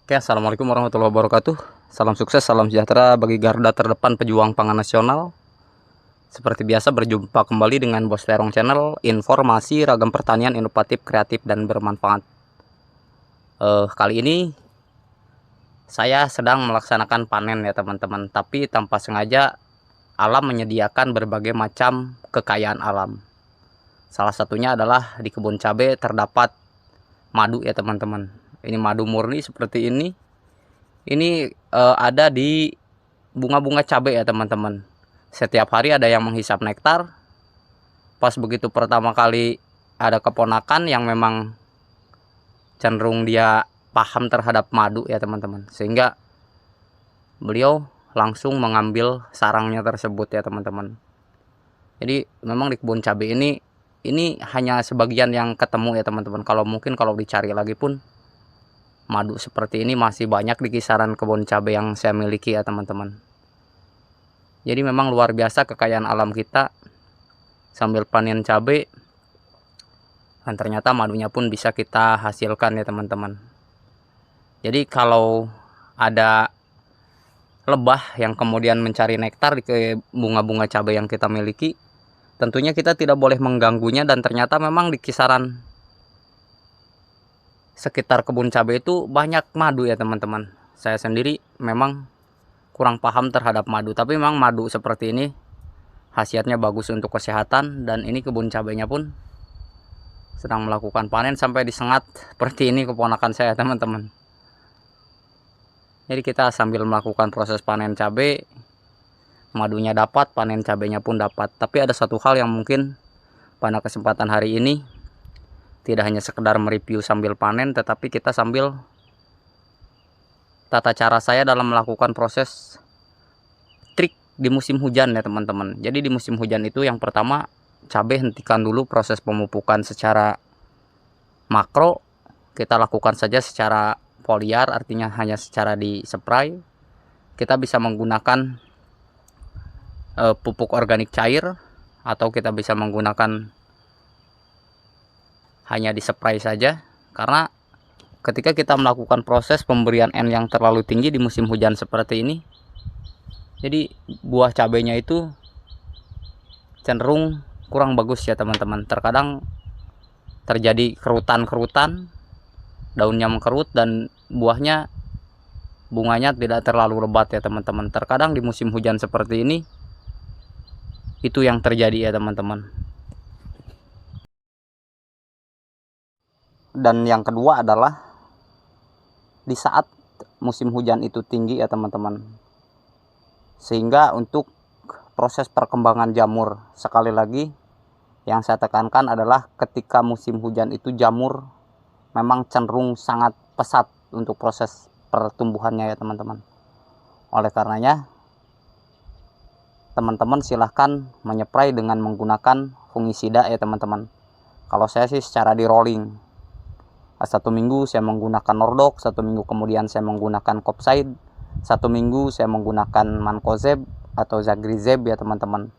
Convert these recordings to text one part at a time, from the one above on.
Oke, assalamualaikum warahmatullahi wabarakatuh. Salam sukses, salam sejahtera bagi garda terdepan pejuang pangan nasional. Seperti biasa berjumpa kembali dengan Bos Terong Channel, informasi ragam pertanian inovatif, kreatif, dan bermanfaat. Kali ini saya sedang melaksanakan panen ya teman-teman, tapi tanpa sengaja alam menyediakan berbagai macam kekayaan alam. Salah satunya adalah di kebun cabai terdapat madu ya teman-teman. Ini madu murni seperti ini. Ini ada di bunga-bunga cabai ya teman-teman. Setiap hari ada yang menghisap nektar. Pas begitu pertama kali ada keponakan yang memang cenderung dia paham terhadap madu ya teman-teman, sehingga beliau langsung mengambil sarangnya tersebut ya teman-teman. Jadi memang di kebun cabai ini hanya sebagian yang ketemu ya teman-teman. Kalau dicari lagi pun madu seperti ini masih banyak di kisaran kebun cabai yang saya miliki ya teman-teman. Jadi memang luar biasa kekayaan alam kita sambil panen cabai, dan ternyata madunya pun bisa kita hasilkan ya teman-teman. Jadi kalau ada lebah yang kemudian mencari nektar di bunga-bunga cabai yang kita miliki, tentunya kita tidak boleh mengganggunya, dan ternyata memang di kisaran sekitar kebun cabai itu banyak madu ya teman-teman. Saya sendiri memang kurang paham terhadap madu, tapi memang madu seperti ini khasiatnya bagus untuk kesehatan, dan ini kebun cabainya pun sedang melakukan panen sampai disengat seperti ini keponakan saya teman-teman. Jadi kita sambil melakukan proses panen cabai, madunya dapat, panen cabainya pun dapat. Tapi ada satu hal yang mungkin pada kesempatan hari ini tidak hanya sekedar mereview sambil panen, tetapi kita sambil tata cara saya dalam melakukan proses trik di musim hujan ya teman-teman. Jadi di musim hujan itu yang pertama, cabai hentikan dulu proses pemupukan secara makro. Kita lakukan saja secara foliar, artinya hanya secara di spray. Kita bisa menggunakan pupuk organik cair, atau kita bisa menggunakan hanya di spray saja. Karena ketika kita melakukan proses pemberian N yang terlalu tinggi di musim hujan seperti ini, jadi buah cabainya itu cenderung kurang bagus ya teman-teman. Terkadang terjadi kerutan-kerutan, daunnya mengkerut, dan bunganya tidak terlalu lebat ya teman-teman. Terkadang di musim hujan seperti ini itu yang terjadi ya teman-teman. Dan yang kedua adalah di saat musim hujan itu tinggi ya teman-teman, sehingga untuk proses perkembangan jamur, sekali lagi yang saya tekankan adalah ketika musim hujan itu jamur memang cenderung sangat pesat untuk proses pertumbuhannya ya teman-teman. Oleh karenanya teman-teman silahkan menyepray dengan menggunakan fungisida ya teman-teman. Kalau saya sih secara di rolling, 1 minggu saya menggunakan Nordok, 1 minggu kemudian saya menggunakan Kopside, 1 minggu saya menggunakan Mancozeb atau Zagrizeb ya teman-teman,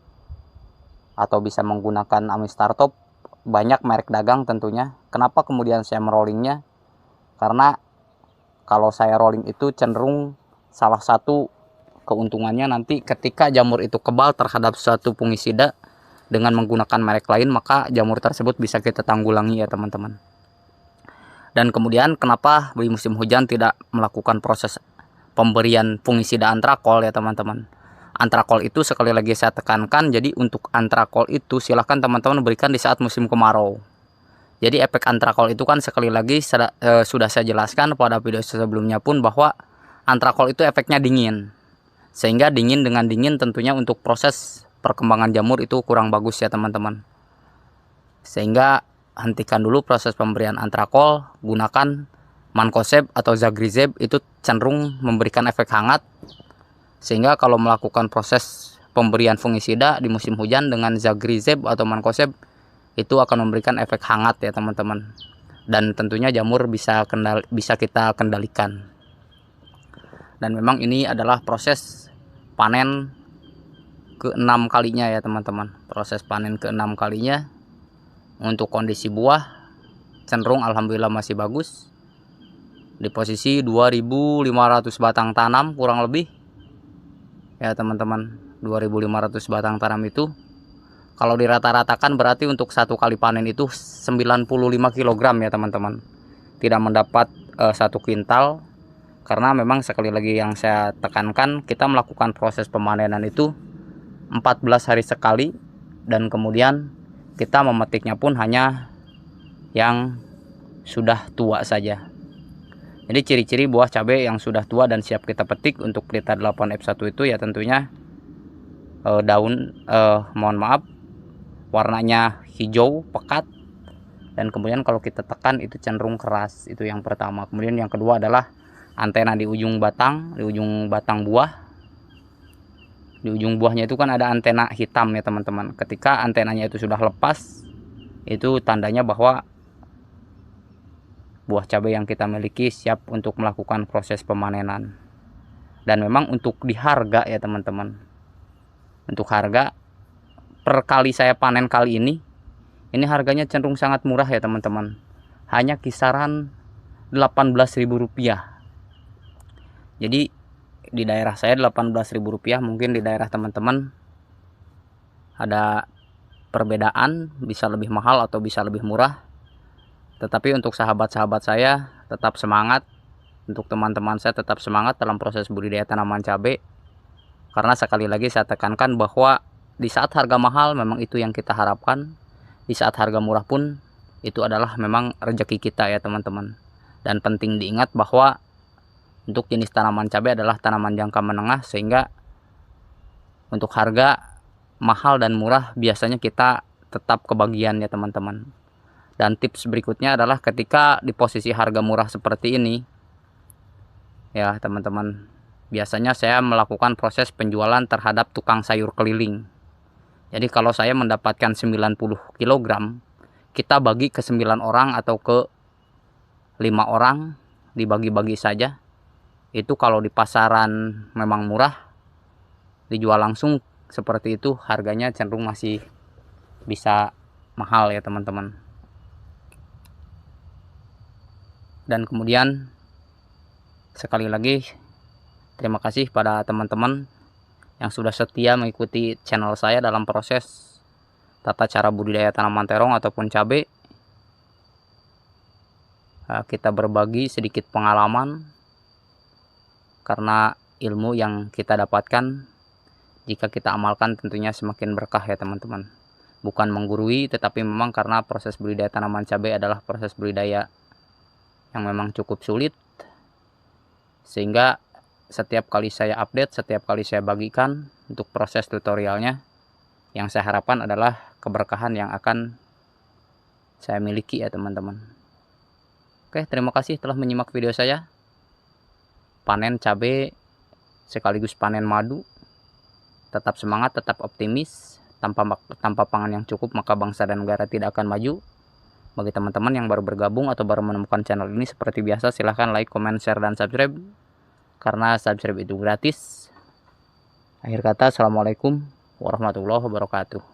atau bisa menggunakan Amistartop. Banyak merek dagang tentunya. Kenapa kemudian saya merollingnya? Karena kalau saya rolling itu cenderung salah satu keuntungannya nanti ketika jamur itu kebal terhadap suatu fungisida, dengan menggunakan merek lain maka jamur tersebut bisa kita tanggulangi ya teman-teman. Dan kemudian kenapa di musim hujan tidak melakukan proses pemberian fungisida antrakol ya teman-teman. Antrakol itu sekali lagi saya tekankan, jadi untuk antrakol itu silahkan teman-teman berikan di saat musim kemarau. Jadi efek antrakol itu kan sekali lagi sudah saya jelaskan pada video sebelumnya pun, bahwa antrakol itu efeknya dingin. Sehingga dingin dengan dingin tentunya untuk proses perkembangan jamur itu kurang bagus ya teman-teman. Sehingga hentikan dulu proses pemberian antrakol, gunakan Mancozeb atau Zagrizeb, itu cenderung memberikan efek hangat. Sehingga kalau melakukan proses pemberian fungisida di musim hujan dengan Zagrizeb atau Mancozeb, itu akan memberikan efek hangat ya teman-teman. Dan tentunya jamur bisa kita kendalikan. Dan memang ini adalah proses panen ke-6 kalinya ya teman-teman. Proses panen ke-6 kalinya. Untuk kondisi buah cenderung alhamdulillah masih bagus. di posisi 2.500 batang tanam kurang lebih ya teman-teman. 2.500 batang tanam itu kalau dirata-ratakan berarti untuk satu kali panen itu 95 kg ya teman-teman. Tidak mendapat 1 kuintal, karena memang sekali lagi yang saya tekankan, kita melakukan proses pemanenan itu 14 hari sekali, dan kemudian kita memetiknya pun hanya yang sudah tua saja. Jadi ciri-ciri buah cabai yang sudah tua dan siap kita petik untuk Pelita 8F1 itu ya tentunya warnanya hijau pekat, dan kemudian kalau kita tekan itu cenderung keras. Itu yang pertama. Kemudian yang kedua adalah antena di ujung batang, buah. Di ujung buahnya itu kan ada antena hitam ya teman-teman. Ketika antenanya itu sudah lepas, itu tandanya bahwa buah cabai yang kita miliki siap untuk melakukan proses pemanenan. Dan memang untuk di harga ya teman-teman, untuk harga per kali saya panen kali ini harganya cenderung sangat murah ya teman-teman, hanya kisaran Rp18.000. Jadi di daerah saya Rp18.000, mungkin di daerah teman-teman ada perbedaan, bisa lebih mahal atau bisa lebih murah. Tetapi untuk sahabat-sahabat saya tetap semangat, untuk teman-teman saya tetap semangat dalam proses budidaya tanaman cabai, karena sekali lagi saya tekankan bahwa di saat harga mahal memang itu yang kita harapkan, di saat harga murah pun itu adalah memang rezeki kita ya teman-teman. Dan penting diingat bahwa untuk jenis tanaman cabai adalah tanaman jangka menengah, sehingga untuk harga mahal dan murah biasanya kita tetap kebagian ya teman-teman. Dan tips berikutnya adalah ketika di posisi harga murah seperti ini ya teman-teman, biasanya saya melakukan proses penjualan terhadap tukang sayur keliling. Jadi kalau saya mendapatkan 90 kg, kita bagi ke 9 orang atau ke 5 orang, dibagi-bagi saja. Itu kalau di pasaran memang murah, dijual langsung seperti itu harganya cenderung masih bisa mahal ya teman-teman. Dan kemudian sekali lagi terima kasih pada teman-teman yang sudah setia mengikuti channel saya dalam proses tata cara budidaya tanaman terong ataupun cabai. Kita berbagi sedikit pengalaman, karena ilmu yang kita dapatkan jika kita amalkan tentunya semakin berkah ya teman-teman. Bukan menggurui, tetapi memang karena proses budidaya tanaman cabai adalah proses budidaya yang memang cukup sulit, sehingga setiap kali saya update, setiap kali saya bagikan untuk proses tutorialnya, yang saya harapkan adalah keberkahan yang akan saya miliki ya teman-teman. Oke, terima kasih telah menyimak video saya. Panen cabai sekaligus panen madu. Tetap semangat, tetap optimis. Tanpa pangan yang cukup maka bangsa dan negara tidak akan maju. Bagi teman-teman yang baru bergabung atau baru menemukan channel ini, seperti biasa silahkan like, comment, share, dan subscribe, karena subscribe itu gratis. Akhir kata, assalamualaikum warahmatullahi wabarakatuh.